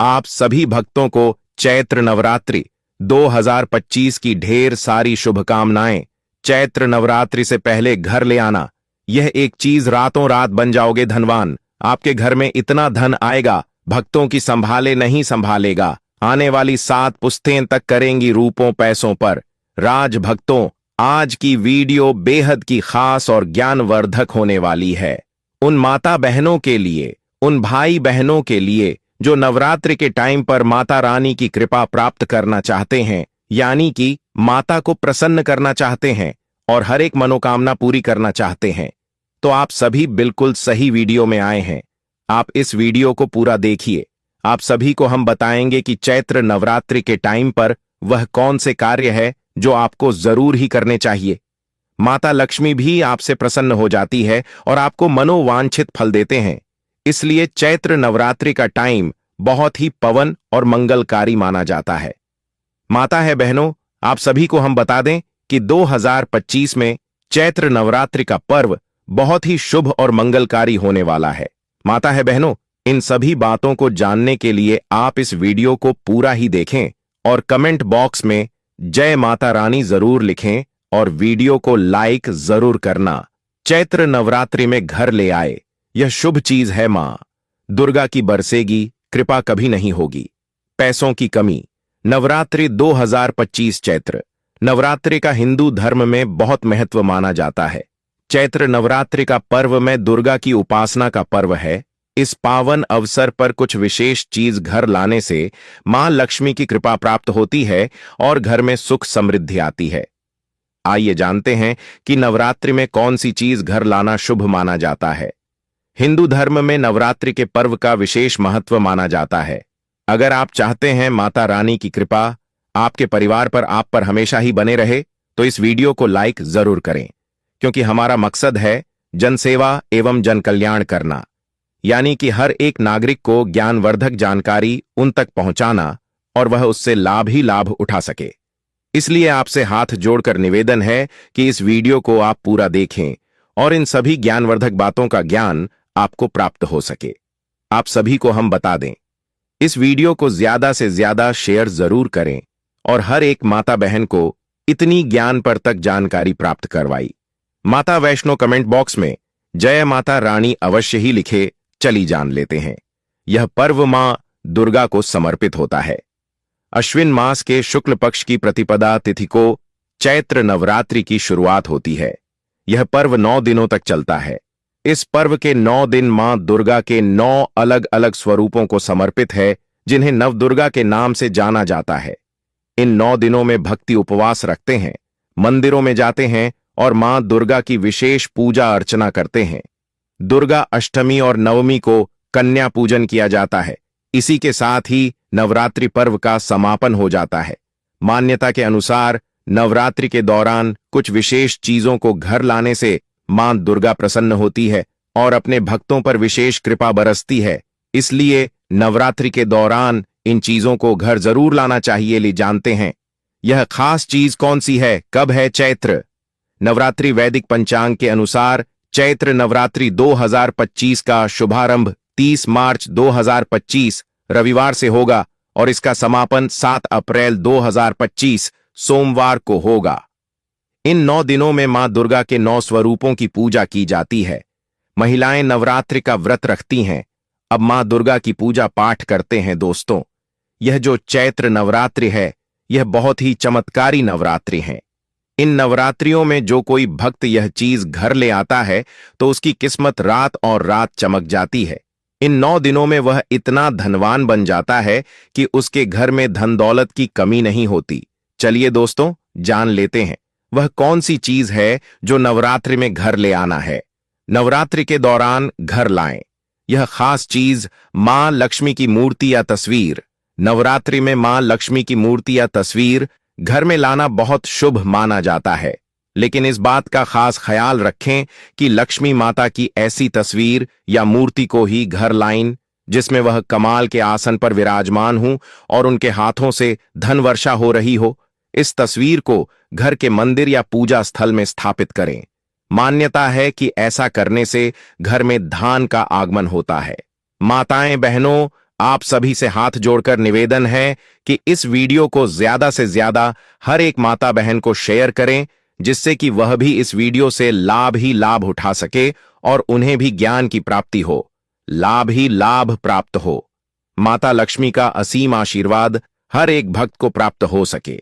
आप सभी भक्तों को चैत्र नवरात्रि 2025 की ढेर सारी शुभकामनाएं। चैत्र नवरात्रि से पहले घर ले आना, यह एक चीज रातों रात बन जाओगे धनवान। आपके घर में इतना धन आएगा, भक्तों की संभाले नहीं संभालेगा। आने वाली 7 पुश्तें तक करेंगी रूपों पैसों पर राज। भक्तों, आज की वीडियो बेहद की खास और ज्ञानवर्धक होने वाली है। उन माता बहनों के लिए, उन भाई बहनों के लिए जो नवरात्रि के टाइम पर माता रानी की कृपा प्राप्त करना चाहते हैं, यानी कि माता को प्रसन्न करना चाहते हैं और हर एक मनोकामना पूरी करना चाहते हैं, तो आप सभी बिल्कुल सही वीडियो में आए हैं। आप इस वीडियो को पूरा देखिए। आप सभी को हम बताएंगे कि चैत्र नवरात्रि के टाइम पर वह कौन से कार्य है जो आपको जरूर ही करने चाहिए। माता लक्ष्मी भी आपसे प्रसन्न हो जाती है और आपको मनोवांछित फल देते हैं। इसलिए चैत्र नवरात्रि का टाइम बहुत ही पवन और मंगलकारी माना जाता है। माता है बहनों, आप सभी को हम बता दें कि 2025 में चैत्र नवरात्रि का पर्व बहुत ही शुभ और मंगलकारी होने वाला है। माता है बहनों, इन सभी बातों को जानने के लिए आप इस वीडियो को पूरा ही देखें और कमेंट बॉक्स में जय माता रानी जरूर लिखें और वीडियो को लाइक जरूर करना। चैत्र नवरात्रि में घर ले आए, यह शुभ चीज है। मां दुर्गा की बरसेगी कृपा कभी नहीं होगी। पैसों की कमी। नवरात्रि 2025 चैत्र नवरात्रि का हिंदू धर्म में बहुत महत्व माना जाता है। चैत्र नवरात्रि का पर्व में दुर्गा की उपासना का पर्व है। इस पावन अवसर पर कुछ विशेष चीज घर लाने से मां लक्ष्मी की कृपा प्राप्त होती है और घर में सुख समृद्धि आती है। आइए जानते हैं कि नवरात्रि में कौन सी चीज घर लाना शुभ माना जाता है। हिंदू धर्म में नवरात्रि के पर्व का विशेष महत्व माना जाता है। अगर आप चाहते हैं माता रानी की कृपा आपके परिवार पर, आप पर हमेशा ही बने रहे, तो इस वीडियो को लाइक जरूर करें, क्योंकि हमारा मकसद है जनसेवा एवं जन कल्याण करना, यानी कि हर एक नागरिक को ज्ञानवर्धक जानकारी उन तक पहुंचाना और वह उससे लाभ ही लाभ उठा सके। इसलिए आपसे हाथ जोड़कर निवेदन है कि इस वीडियो को आप पूरा देखें और इन सभी ज्ञानवर्धक बातों का ज्ञान आपको प्राप्त हो सके। आप सभी को हम बता दें, इस वीडियो को ज्यादा से ज्यादा शेयर जरूर करें और हर एक माता बहन को इतनी ज्ञान पर तक जानकारी प्राप्त करवाई। माता वैष्णो कमेंट बॉक्स में जय माता रानी अवश्य ही लिखे। चली जान लेते हैं। यह पर्व मां दुर्गा को समर्पित होता है। अश्विन मास के शुक्ल पक्ष की प्रतिपदा तिथि को चैत्र नवरात्रि की शुरुआत होती है। यह पर्व 9 दिनों तक चलता है। इस पर्व के 9 दिन मां दुर्गा के 9 अलग अलग स्वरूपों को समर्पित है, जिन्हें नवदुर्गा के नाम से जाना जाता है। इन 9 दिनों में भक्ति उपवास रखते हैं, मंदिरों में जाते हैं और मां दुर्गा की विशेष पूजा अर्चना करते हैं। दुर्गा अष्टमी और नवमी को कन्या पूजन किया जाता है। इसी के साथ ही नवरात्रि पर्व का समापन हो जाता है। मान्यता के अनुसार नवरात्रि के दौरान कुछ विशेष चीजों को घर लाने से मां दुर्गा प्रसन्न होती है और अपने भक्तों पर विशेष कृपा बरसती है। इसलिए नवरात्रि के दौरान इन चीजों को घर जरूर लाना चाहिए। ले जानते हैं यह खास चीज कौन सी है, कब है चैत्र नवरात्रि। वैदिक पंचांग के अनुसार चैत्र नवरात्रि 2025 का शुभारंभ 30 मार्च 2025 रविवार से होगा और इसका समापन 7 अप्रैल 2025 सोमवार को होगा। इन 9 दिनों में मां दुर्गा के 9 स्वरूपों की पूजा की जाती है। महिलाएं नवरात्रि का व्रत रखती हैं। अब मां दुर्गा की पूजा पाठ करते हैं। दोस्तों, यह जो चैत्र नवरात्रि है, यह बहुत ही चमत्कारी नवरात्रि है। इन नवरात्रियों में जो कोई भक्त यह चीज घर ले आता है तो उसकी किस्मत रात और रात चमक जाती है। इन 9 दिनों में वह इतना धनवान बन जाता है कि उसके घर में धन दौलत की कमी नहीं होती। चलिए दोस्तों, जान लेते हैं वह कौन सी चीज है जो नवरात्रि में घर ले आना है। नवरात्रि के दौरान घर लाएं। यह खास चीज मां लक्ष्मी की मूर्ति या तस्वीर। नवरात्रि में मां लक्ष्मी की मूर्ति या तस्वीर घर में लाना बहुत शुभ माना जाता है, लेकिन इस बात का खास ख्याल रखें कि लक्ष्मी माता की ऐसी तस्वीर या मूर्ति को ही घर लाएं जिसमें वह कमाल के आसन पर विराजमान हूं और उनके हाथों से धन वर्षा हो रही हो। इस तस्वीर को घर के मंदिर या पूजा स्थल में स्थापित करें। मान्यता है कि ऐसा करने से घर में धन का आगमन होता है। माताएं बहनों, आप सभी से हाथ जोड़कर निवेदन है कि इस वीडियो को ज्यादा से ज्यादा हर एक माता बहन को शेयर करें, जिससे कि वह भी इस वीडियो से लाभ ही लाभ उठा सके और उन्हें भी ज्ञान की प्राप्ति हो, लाभ ही लाभ प्राप्त हो। माता लक्ष्मी का असीम आशीर्वाद हर एक भक्त को प्राप्त हो सके,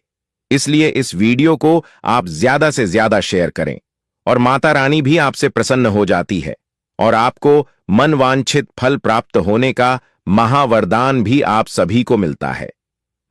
इसलिए इस वीडियो को आप ज्यादा से ज्यादा शेयर करें और माता रानी भी आपसे प्रसन्न हो जाती है और आपको मनवांछित फल प्राप्त होने का महावरदान भी आप सभी को मिलता है।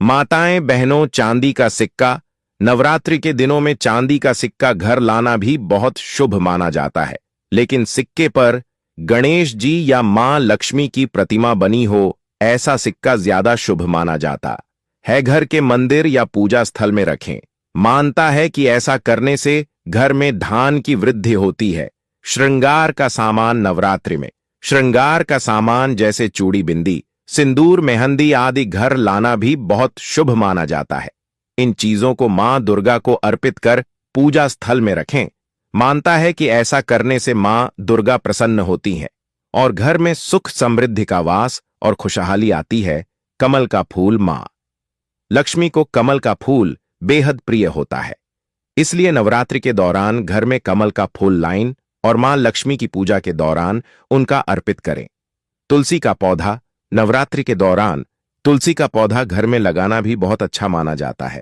माताएं बहनों, चांदी का सिक्का, नवरात्रि के दिनों में चांदी का सिक्का घर लाना भी बहुत शुभ माना जाता है, लेकिन सिक्के पर गणेश जी या मां लक्ष्मी की प्रतिमा बनी हो, ऐसा सिक्का ज्यादा शुभ माना जाता है। घर के मंदिर या पूजा स्थल में रखें। मानता है कि ऐसा करने से घर में धान की वृद्धि होती है। श्रृंगार का सामान नवरात्रि में श्रृंगार का सामान जैसे चूड़ी, बिंदी, सिंदूर, मेहंदी आदि घर लाना भी बहुत शुभ माना जाता है। इन चीजों को मां दुर्गा को अर्पित कर पूजा स्थल में रखें। मानता है कि ऐसा करने से मां दुर्गा प्रसन्न होती हैं और घर में सुख समृद्धि का वास और खुशहाली आती है। कमल का फूल, मां लक्ष्मी को कमल का फूल बेहद प्रिय होता है, इसलिए नवरात्रि के दौरान घर में कमल का फूल लाएं और मां लक्ष्मी की पूजा के दौरान उनका अर्पित करें। तुलसी का पौधा, नवरात्रि के दौरान तुलसी का पौधा घर में लगाना भी बहुत अच्छा माना जाता है।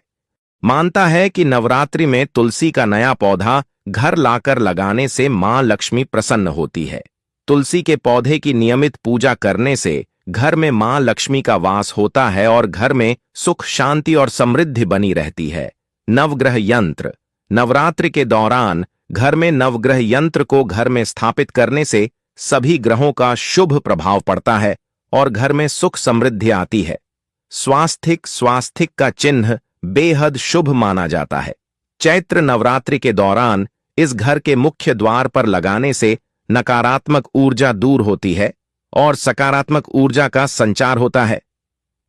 मानता है कि नवरात्रि में तुलसी का नया पौधा घर लाकर लगाने से मां लक्ष्मी प्रसन्न होती है। तुलसी के पौधे की नियमित पूजा करने से घर में मां लक्ष्मी का वास होता है और घर में सुख, शांति और समृद्धि बनी रहती है। नवग्रह यंत्र, नवरात्रि के दौरान घर में नवग्रह यंत्र को घर में स्थापित करने से सभी ग्रहों का शुभ प्रभाव पड़ता है और घर में सुख समृद्धि आती है। स्वास्तिक का चिन्ह बेहद शुभ माना जाता है। चैत्र नवरात्रि के दौरान इस घर के मुख्य द्वार पर लगाने से नकारात्मक ऊर्जा दूर होती है और सकारात्मक ऊर्जा का संचार होता है।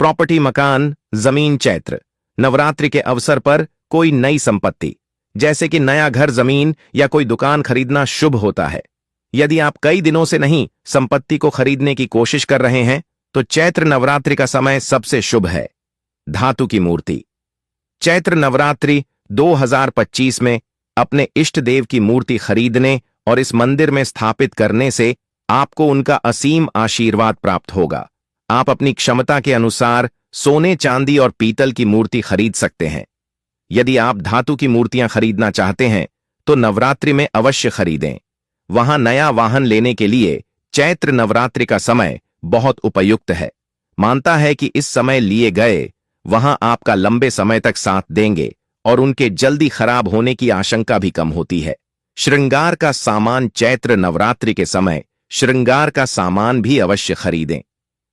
प्रॉपर्टी, मकान, जमीन, चैत्र नवरात्रि के अवसर पर कोई नई संपत्ति जैसे कि नया घर, जमीन या कोई दुकान खरीदना शुभ होता है। यदि आप कई दिनों से नहीं संपत्ति को खरीदने की कोशिश कर रहे हैं तो चैत्र नवरात्रि का समय सबसे शुभ है। धातु की मूर्ति, चैत्र नवरात्रि 2025 में अपने इष्ट देव की मूर्ति खरीदने और इस मंदिर में स्थापित करने से आपको उनका असीम आशीर्वाद प्राप्त होगा। आप अपनी क्षमता के अनुसार सोने, चांदी और पीतल की मूर्ति खरीद सकते हैं। यदि आप धातु की मूर्तियां खरीदना चाहते हैं तो नवरात्रि में अवश्य खरीदें। वहां नया वाहन लेने के लिए चैत्र नवरात्रि का समय बहुत उपयुक्त है। मानता है कि इस समय लिए गए वहां आपका लंबे समय तक साथ देंगे और उनके जल्दी खराब होने की आशंका भी कम होती है। श्रृंगार का सामान, चैत्र नवरात्रि के समय श्रृंगार का सामान भी अवश्य खरीदें।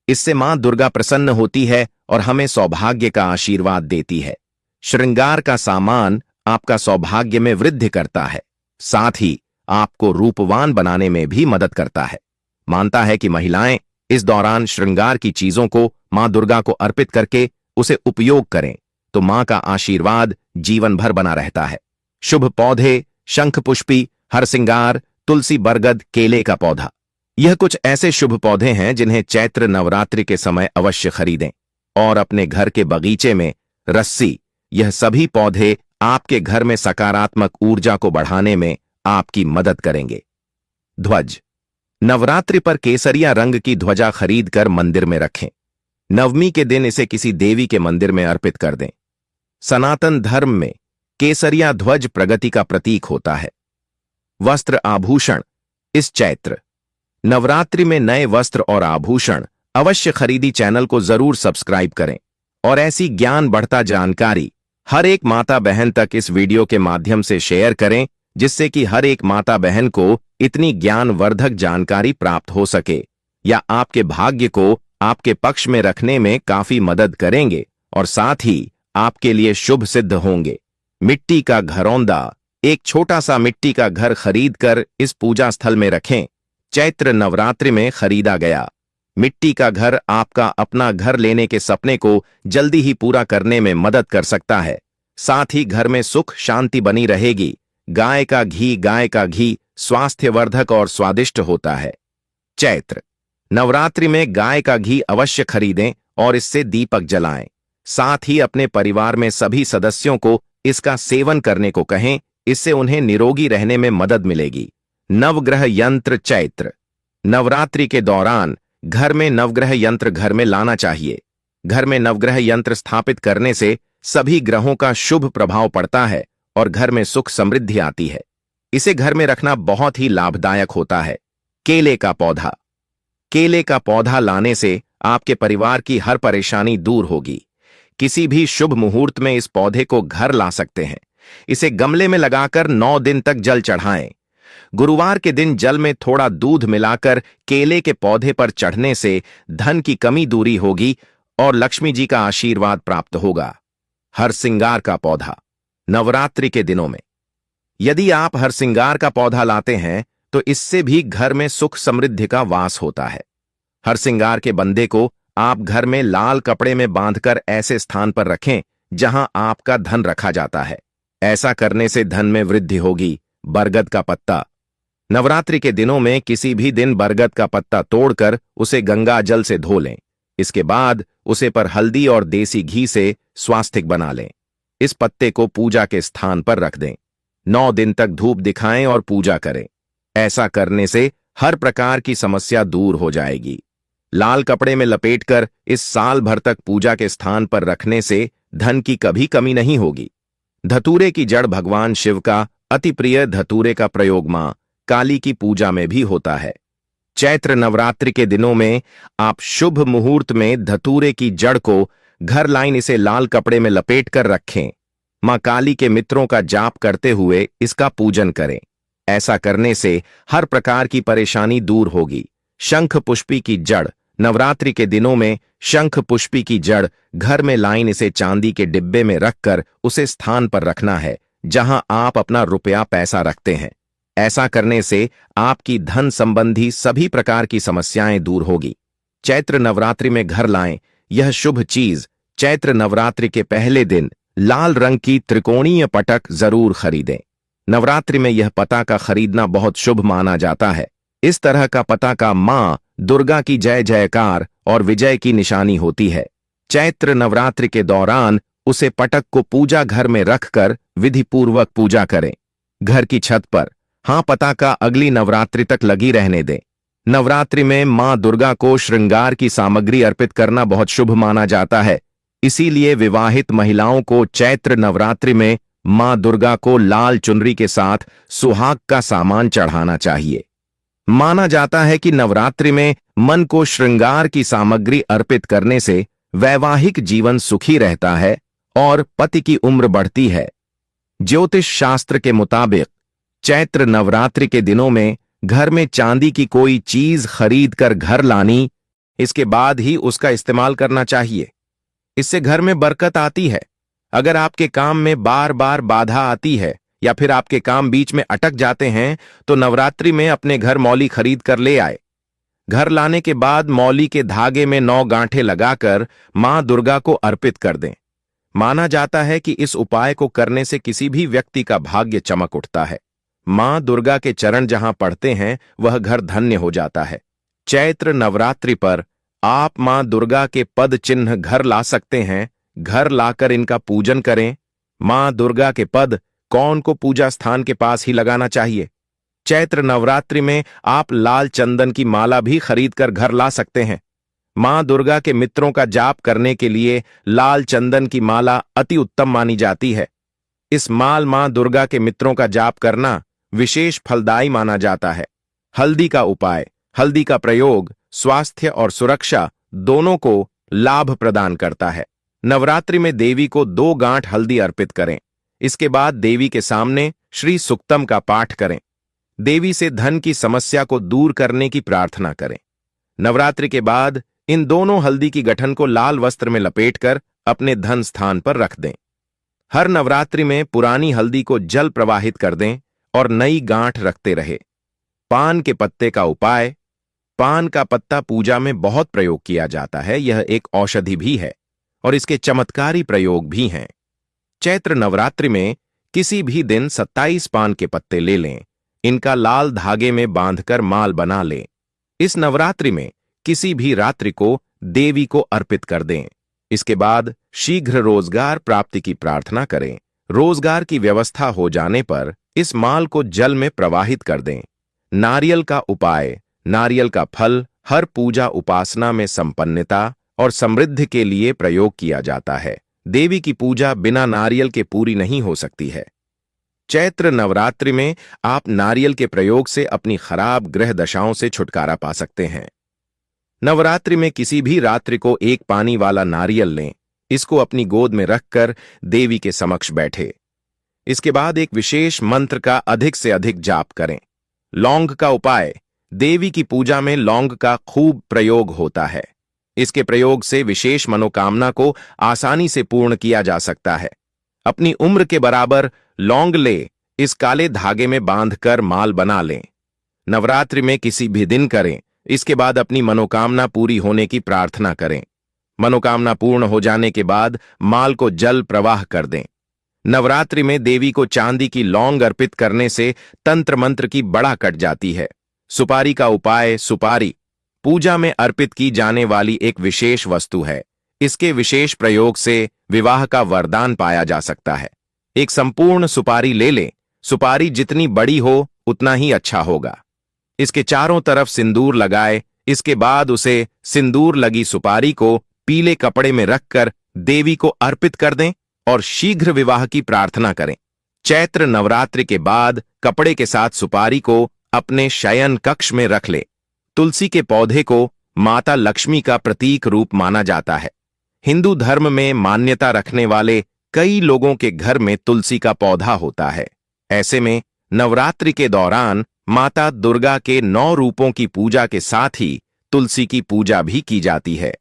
इससे मां दुर्गा प्रसन्न होती है और हमें सौभाग्य का आशीर्वाद देती है। श्रृंगार का सामान आपका सौभाग्य में वृद्धि करता है, साथ ही आपको रूपवान बनाने में भी मदद करता है। मानता है कि महिलाएं इस दौरान श्रृंगार की चीजों को मां दुर्गा को अर्पित करके उसे उपयोग करें तो मां का आशीर्वाद जीवन भर बना रहता है। शुभ पौधे, शंख पुष्पी, हरसिंगार, तुलसी, बरगद, केले का पौधा, यह कुछ ऐसे शुभ पौधे हैं जिन्हें चैत्र नवरात्रि के समय अवश्य खरीदें और अपने घर के बगीचे में रस्सी, यह सभी पौधे आपके घर में सकारात्मक ऊर्जा को बढ़ाने में आपकी मदद करेंगे। ध्वज, नवरात्रि पर केसरिया रंग की ध्वजा खरीदकर मंदिर में रखें। नवमी के दिन इसे किसी देवी के मंदिर में अर्पित कर दें। सनातन धर्म में केसरिया ध्वज प्रगति का प्रतीक होता है। वस्त्र, आभूषण, इस चैत्र नवरात्रि में नए वस्त्र और आभूषण अवश्य खरीदी। चैनल को जरूर सब्सक्राइब करें और ऐसी ज्ञान बढ़ता जानकारी हर एक माता बहन तक इस वीडियो के माध्यम से शेयर करें, जिससे कि हर एक माता बहन को इतनी ज्ञानवर्धक जानकारी प्राप्त हो सके या आपके भाग्य को आपके पक्ष में रखने में काफी मदद करेंगे और साथ ही आपके लिए शुभ सिद्ध होंगे। मिट्टी का घरौंदा, एक छोटा सा मिट्टी का घर खरीदकर इस पूजा स्थल में रखें। चैत्र नवरात्रि में खरीदा गया मिट्टी का घर आपका अपना घर लेने के सपने को जल्दी ही पूरा करने में मदद कर सकता है। साथ ही घर में सुख, शांति बनी रहेगी। गाय का घी स्वास्थ्यवर्धक और स्वादिष्ट होता है। चैत्र नवरात्रि में गाय का घी अवश्य खरीदें और इससे दीपक जलाएं। साथ ही अपने परिवार में सभी सदस्यों को इसका सेवन करने को कहें, इससे उन्हें निरोगी रहने में मदद मिलेगी। नवग्रह यंत्र चैत्र। नवरात्रि के दौरान घर में नवग्रह यंत्र घर में लाना चाहिए। घर में नवग्रह यंत्र स्थापित करने से सभी ग्रहों का शुभ प्रभाव पड़ता है और घर में सुख समृद्धि आती है। इसे घर में रखना बहुत ही लाभदायक होता है। केले का पौधा। केले का पौधा लाने से आपके परिवार की हर परेशानी दूर होगी। किसी भी शुभ मुहूर्त में इस पौधे को घर ला सकते हैं। इसे गमले में लगाकर 9 दिन तक जल चढ़ाएं। गुरुवार के दिन जल में थोड़ा दूध मिलाकर केले के पौधे पर चढ़ने से धन की कमी दूरी होगी और लक्ष्मी जी का आशीर्वाद प्राप्त होगा। हरसिंगार का पौधा। नवरात्रि के दिनों में यदि आप हरसिंगार का पौधा लाते हैं तो इससे भी घर में सुख समृद्धि का वास होता है। हरसिंगार के बंदे को आप घर में लाल कपड़े में बांधकर ऐसे स्थान पर रखें जहां आपका धन रखा जाता है। ऐसा करने से धन में वृद्धि होगी। बरगद का पत्ता। नवरात्रि के दिनों में किसी भी दिन बरगद का पत्ता तोड़कर उसे गंगा जल से धो लें। इसके बाद उसे पर हल्दी और देसी घी से स्वास्तिक बना लें। इस पत्ते को पूजा के स्थान पर रख दें। 9 दिन तक धूप दिखाएं और पूजा करें। ऐसा करने से हर प्रकार की समस्या दूर हो जाएगी। लाल कपड़े में लपेटकर इस साल भर तक पूजा के स्थान पर रखने से धन की कभी कमी नहीं होगी। धतूरे की जड़ भगवान शिव का अति प्रिय धतूरे का प्रयोग मां काली की पूजा में भी होता है। चैत्र नवरात्रि के दिनों में आप शुभ मुहूर्त में धतूरे की जड़ को घर लाइन इसे लाल कपड़े में लपेट कर रखें। मां काली के मित्रों का जाप करते हुए इसका पूजन करें। ऐसा करने से हर प्रकार की परेशानी दूर होगी। शंख पुष्पी की जड़। नवरात्रि के दिनों में शंख पुष्पी की जड़ घर में लाइन इसे चांदी के डिब्बे में रखकर उसे स्थान पर रखना है जहां आप अपना रुपया पैसा रखते हैं। ऐसा करने से आपकी धन संबंधी सभी प्रकार की समस्याएं दूर होगी। चैत्र नवरात्रि में घर लाएं यह शुभ चीज। चैत्र नवरात्रि के पहले दिन लाल रंग की त्रिकोणीय पटक जरूर खरीदें। नवरात्रि में यह पताका खरीदना बहुत शुभ माना जाता है। इस तरह का पताका मां दुर्गा की जय जयकार और विजय की निशानी होती है। चैत्र नवरात्रि के दौरान उसे पटक को पूजा घर में रखकर विधिपूर्वक पूजा करें। घर की छत पर पताका अगली नवरात्रि तक लगी रहने दें। नवरात्रि में मां दुर्गा को श्रृंगार की सामग्री अर्पित करना बहुत शुभ माना जाता है। इसीलिए विवाहित महिलाओं को चैत्र नवरात्रि में मां दुर्गा को लाल चुनरी के साथ सुहाग का सामान चढ़ाना चाहिए। माना जाता है कि नवरात्रि में मन को श्रृंगार की सामग्री अर्पित करने से वैवाहिक जीवन सुखी रहता है और पति की उम्र बढ़ती है। ज्योतिष शास्त्र के मुताबिक चैत्र नवरात्रि के दिनों में घर में चांदी की कोई चीज खरीद कर घर लानी, इसके बाद ही उसका इस्तेमाल करना चाहिए। इससे घर में बरकत आती है। अगर आपके काम में बार बार बाधा आती है या फिर आपके काम बीच में अटक जाते हैं तो नवरात्रि में अपने घर मौली खरीद कर ले आए। घर लाने के बाद मौली के धागे में 9 गांठें लगाकर मां दुर्गा को अर्पित कर दें। माना जाता है कि इस उपाय को करने से किसी भी व्यक्ति का भाग्य चमक उठता है। मां दुर्गा के चरण जहां पड़ते हैं वह घर धन्य हो जाता है। चैत्र नवरात्रि पर आप मां दुर्गा के पद चिन्ह घर ला सकते हैं। घर लाकर इनका पूजन करें। मां दुर्गा के पद कौन को पूजा स्थान के पास ही लगाना चाहिए। चैत्र नवरात्रि में आप लाल चंदन की माला भी खरीद कर घर ला सकते हैं। मां दुर्गा के मित्रों का जाप करने के लिए लाल चंदन की माला अति उत्तम मानी जाती है। इस मां दुर्गा के मित्रों का जाप करना विशेष फलदायी माना जाता है। हल्दी का उपाय। हल्दी का प्रयोग स्वास्थ्य और सुरक्षा दोनों को लाभ प्रदान करता है। नवरात्रि में देवी को 2 गांठ हल्दी अर्पित करें। इसके बाद देवी के सामने श्री सुक्तम का पाठ करें। देवी से धन की समस्या को दूर करने की प्रार्थना करें। नवरात्रि के बाद इन दोनों हल्दी की गठन को लाल वस्त्र में लपेटकर अपने धन स्थान पर रख दें। हर नवरात्रि में पुरानी हल्दी को जल प्रवाहित कर दें और नई गांठ रखते रहे। पान के पत्ते का उपाय। पान का पत्ता पूजा में बहुत प्रयोग किया जाता है। यह एक औषधि भी है और इसके चमत्कारी प्रयोग भी हैं। चैत्र नवरात्रि में किसी भी दिन 27 पान के पत्ते ले लें। इनका लाल धागे में बांधकर माल बना लें। इस नवरात्रि में किसी भी रात्रि को देवी को अर्पित कर दें। इसके बाद शीघ्र रोजगार प्राप्ति की प्रार्थना करें। रोजगार की व्यवस्था हो जाने पर इस माल को जल में प्रवाहित कर दें। नारियल का उपाय। नारियल का फल हर पूजा उपासना में संपन्नता और समृद्धि के लिए प्रयोग किया जाता है। देवी की पूजा बिना नारियल के पूरी नहीं हो सकती है। चैत्र नवरात्रि में आप नारियल के प्रयोग से अपनी खराब ग्रह दशाओं से छुटकारा पा सकते हैं। नवरात्रि में किसी भी रात्रि को एक पानी वाला नारियल लें। इसको अपनी गोद में रखकर देवी के समक्ष बैठे। इसके बाद एक विशेष मंत्र का अधिक से अधिक जाप करें। लौंग का उपाय। देवी की पूजा में लौंग का खूब प्रयोग होता है। इसके प्रयोग से विशेष मनोकामना को आसानी से पूर्ण किया जा सकता है। अपनी उम्र के बराबर लौंग ले, इस काले धागे में बांधकर माल बना लें। नवरात्रि में किसी भी दिन करें। इसके बाद अपनी मनोकामना पूरी होने की प्रार्थना करें। मनोकामना पूर्ण हो जाने के बाद माल को जल प्रवाह कर दें। नवरात्रि में देवी को चांदी की लौंग अर्पित करने से तंत्र मंत्र की बड़ा कट जाती है। सुपारी का उपाय। सुपारी पूजा में अर्पित की जाने वाली एक विशेष वस्तु है। इसके विशेष प्रयोग से विवाह का वरदान पाया जा सकता है। एक संपूर्ण सुपारी ले लें। सुपारी जितनी बड़ी हो उतना ही अच्छा होगा। इसके चारों तरफ सिंदूर लगाए। इसके बाद उसे सिंदूर लगी सुपारी को पीले कपड़े में रखकर देवी को अर्पित कर दें और शीघ्र विवाह की प्रार्थना करें। चैत्र नवरात्रि के बाद कपड़े के साथ सुपारी को अपने शयन कक्ष में रख ले। तुलसी के पौधे को माता लक्ष्मी का प्रतीक रूप माना जाता है। हिंदू धर्म में मान्यता रखने वाले कई लोगों के घर में तुलसी का पौधा होता है। ऐसे में नवरात्रि के दौरान माता दुर्गा के 9 रूपों की पूजा के साथ ही तुलसी की पूजा भी की जाती है।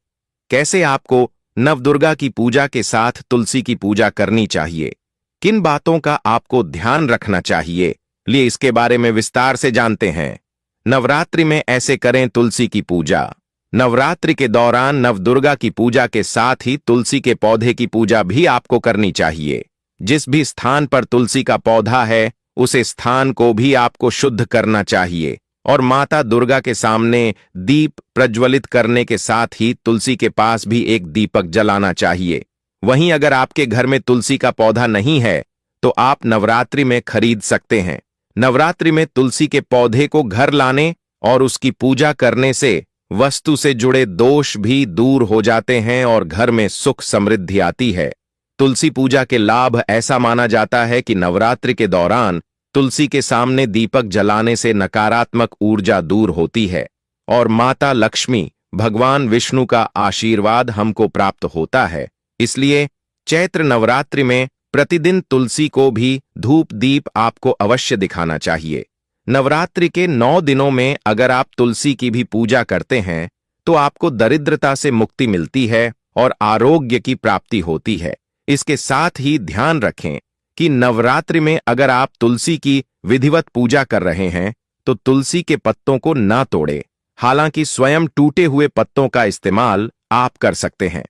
कैसे आपको नवदुर्गा की पूजा के साथ तुलसी की पूजा करनी चाहिए, किन बातों का आपको ध्यान रखना चाहिए, लिए इसके बारे में विस्तार से जानते हैं। नवरात्रि में ऐसे करें तुलसी की पूजा। नवरात्रि के दौरान नवदुर्गा की पूजा के साथ ही तुलसी के पौधे की पूजा भी आपको करनी चाहिए। जिस भी स्थान पर तुलसी का पौधा है उसे स्थान को भी आपको शुद्ध करना चाहिए और माता दुर्गा के सामने दीप प्रज्वलित करने के साथ ही तुलसी के पास भी एक दीपक जलाना चाहिए। वहीं अगर आपके घर में तुलसी का पौधा नहीं है तो आप नवरात्रि में खरीद सकते हैं। नवरात्रि में तुलसी के पौधे को घर लाने और उसकी पूजा करने से वस्तु से जुड़े दोष भी दूर हो जाते हैं और घर में सुख समृद्धि आती है। तुलसी पूजा के लाभ। ऐसा माना जाता है कि नवरात्रि के दौरान तुलसी के सामने दीपक जलाने से नकारात्मक ऊर्जा दूर होती है और माता लक्ष्मी भगवान विष्णु का आशीर्वाद हमको प्राप्त होता है। इसलिए चैत्र नवरात्रि में प्रतिदिन तुलसी को भी धूप दीप आपको अवश्य दिखाना चाहिए। नवरात्रि के 9 दिनों में अगर आप तुलसी की भी पूजा करते हैं तो आपको दरिद्रता से मुक्ति मिलती है और आरोग्य की प्राप्ति होती है। इसके साथ ही ध्यान रखें कि नवरात्रि में अगर आप तुलसी की विधिवत पूजा कर रहे हैं तो तुलसी के पत्तों को ना तोड़ें। हालांकि स्वयं टूटे हुए पत्तों का इस्तेमाल आप कर सकते हैं।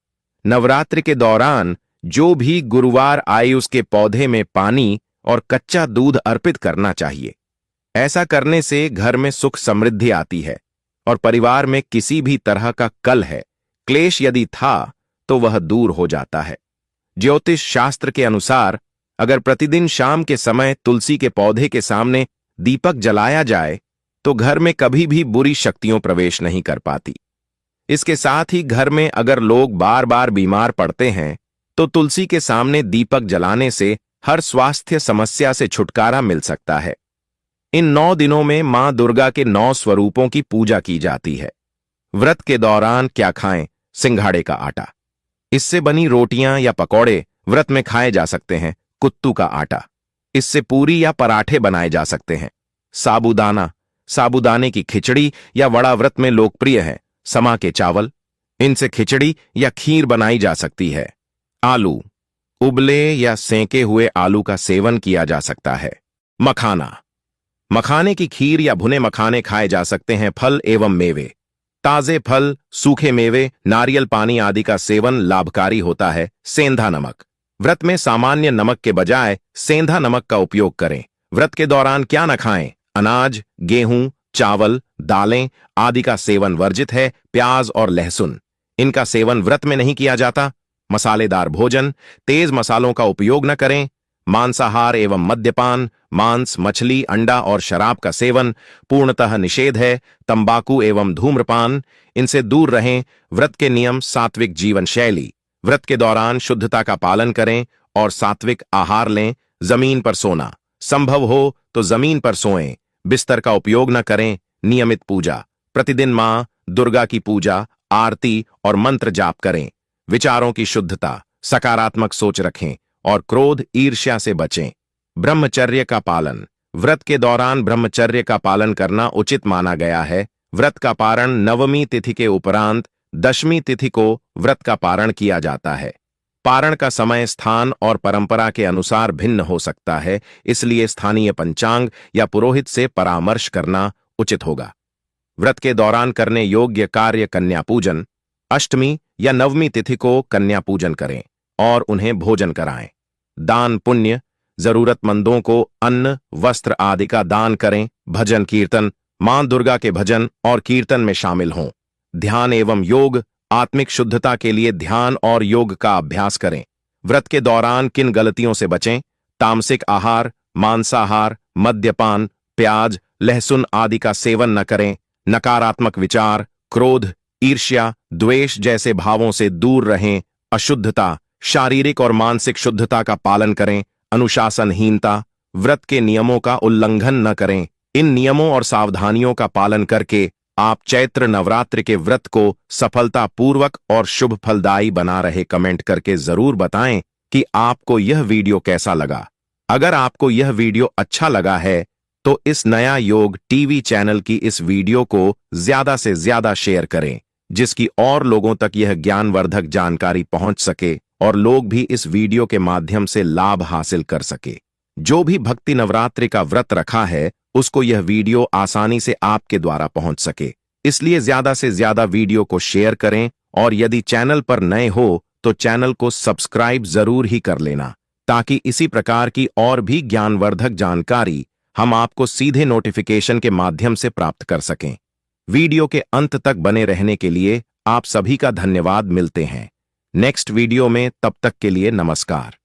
नवरात्रि के दौरान जो भी गुरुवार आए उसके पौधे में पानी और कच्चा दूध अर्पित करना चाहिए। ऐसा करने से घर में सुख समृद्धि आती है और परिवार में किसी भी तरह का कलह क्लेश यदि था तो वह दूर हो जाता है। ज्योतिष शास्त्र के अनुसार अगर प्रतिदिन शाम के समय तुलसी के पौधे के सामने दीपक जलाया जाए तो घर में कभी भी बुरी शक्तियां प्रवेश नहीं कर पाती। इसके साथ ही घर में अगर लोग बार बार बीमार पड़ते हैं तो तुलसी के सामने दीपक जलाने से हर स्वास्थ्य समस्या से छुटकारा मिल सकता है। इन 9 दिनों में मां दुर्गा के 9 स्वरूपों की पूजा की जाती है। व्रत के दौरान क्या खाएं? सिंघाड़े का आटा। इससे बनी रोटियां या पकौड़े व्रत में खाए जा सकते हैं। कुत्तू का आटा, इससे पूरी या पराठे बनाए जा सकते हैं। साबूदाना, साबूदाने की खिचड़ी या वड़ा व्रत में लोकप्रिय है। समा के चावल, इनसे खिचड़ी या खीर बनाई जा सकती है। आलू, उबले या सेंके हुए आलू का सेवन किया जा सकता है। मखाना, मखाने की खीर या भुने मखाने खाए जा सकते हैं। फल एवं मेवे, ताजे फल, सूखे मेवे, नारियल पानी आदि का सेवन लाभकारी होता है। सेंधा नमक, व्रत में सामान्य नमक के बजाय सेंधा नमक का उपयोग करें। व्रत के दौरान क्या न खाएं? अनाज, गेहूं, चावल, दालें आदि का सेवन वर्जित है। प्याज और लहसुन, इनका सेवन व्रत में नहीं किया जाता। मसालेदार भोजन, तेज मसालों का उपयोग न करें। मांसाहार एवं मद्यपान, मांस, मछली, अंडा और शराब का सेवन पूर्णतः निषेध है। तंबाकू एवं धूम्रपान, इनसे दूर रहें। व्रत के नियम: सात्विक जीवन शैली, व्रत के दौरान शुद्धता का पालन करें और सात्विक आहार लें। जमीन पर सोना, संभव हो तो जमीन पर सोएं। बिस्तर का उपयोग न करें। नियमित पूजा, प्रतिदिन मां दुर्गा की पूजा, आरती और मंत्र जाप करें। विचारों की शुद्धता, सकारात्मक सोच रखें और क्रोध, ईर्ष्या से बचें। ब्रह्मचर्य का पालन, व्रत के दौरान ब्रह्मचर्य का पालन करना उचित माना गया है। व्रत का पारण नवमी तिथि के उपरांत दशमी तिथि को व्रत का पारण किया जाता है। पारण का समय, स्थान और परंपरा के अनुसार भिन्न हो सकता है, इसलिए स्थानीय पंचांग या पुरोहित से परामर्श करना उचित होगा। व्रत के दौरान करने योग्य कार्य: कन्या पूजन, अष्टमी या नवमी तिथि को कन्या पूजन करें और उन्हें भोजन कराएं। दान पुण्य, जरूरतमंदों को अन्न, वस्त्र आदि का दान करें। भजन कीर्तन, मां दुर्गा के भजन और कीर्तन में शामिल हों। ध्यान एवं योग, आत्मिक शुद्धता के लिए ध्यान और योग का अभ्यास करें। व्रत के दौरान किन गलतियों से बचें? तामसिक आहार, मांसाहार, मद्यपान, प्याज, लहसुन आदि का सेवन न करें। नकारात्मक विचार, क्रोध, ईर्ष्या, द्वेष जैसे भावों से दूर रहें। अशुद्धता, शारीरिक और मानसिक शुद्धता का पालन करें। अनुशासनहीनता, व्रत के नियमों का उल्लंघन न करें। इन नियमों और सावधानियों का पालन करके आप चैत्र नवरात्रि के व्रत को सफलतापूर्वक और शुभ फलदायी बना रहे। कमेंट करके जरूर बताएं कि आपको यह वीडियो कैसा लगा। अगर आपको यह वीडियो अच्छा लगा है तो इस नया योग टीवी चैनल की इस वीडियो को ज्यादा से ज्यादा शेयर करें, जिसकी और लोगों तक यह ज्ञानवर्धक जानकारी पहुंच सके और लोग भी इस वीडियो के माध्यम से लाभ हासिल कर सके। जो भी भक्ति नवरात्रि का व्रत रखा है उसको यह वीडियो आसानी से आपके द्वारा पहुंच सके, इसलिए ज्यादा से ज्यादा वीडियो को शेयर करें और यदि चैनल पर नए हो तो चैनल को सब्सक्राइब जरूर ही कर लेना, ताकि इसी प्रकार की और भी ज्ञानवर्धक जानकारी हम आपको सीधे नोटिफिकेशन के माध्यम से प्राप्त कर सकें। वीडियो के अंत तक बने रहने के लिए आप सभी का धन्यवाद। मिलते हैं नेक्स्ट वीडियो में, तब तक के लिए नमस्कार।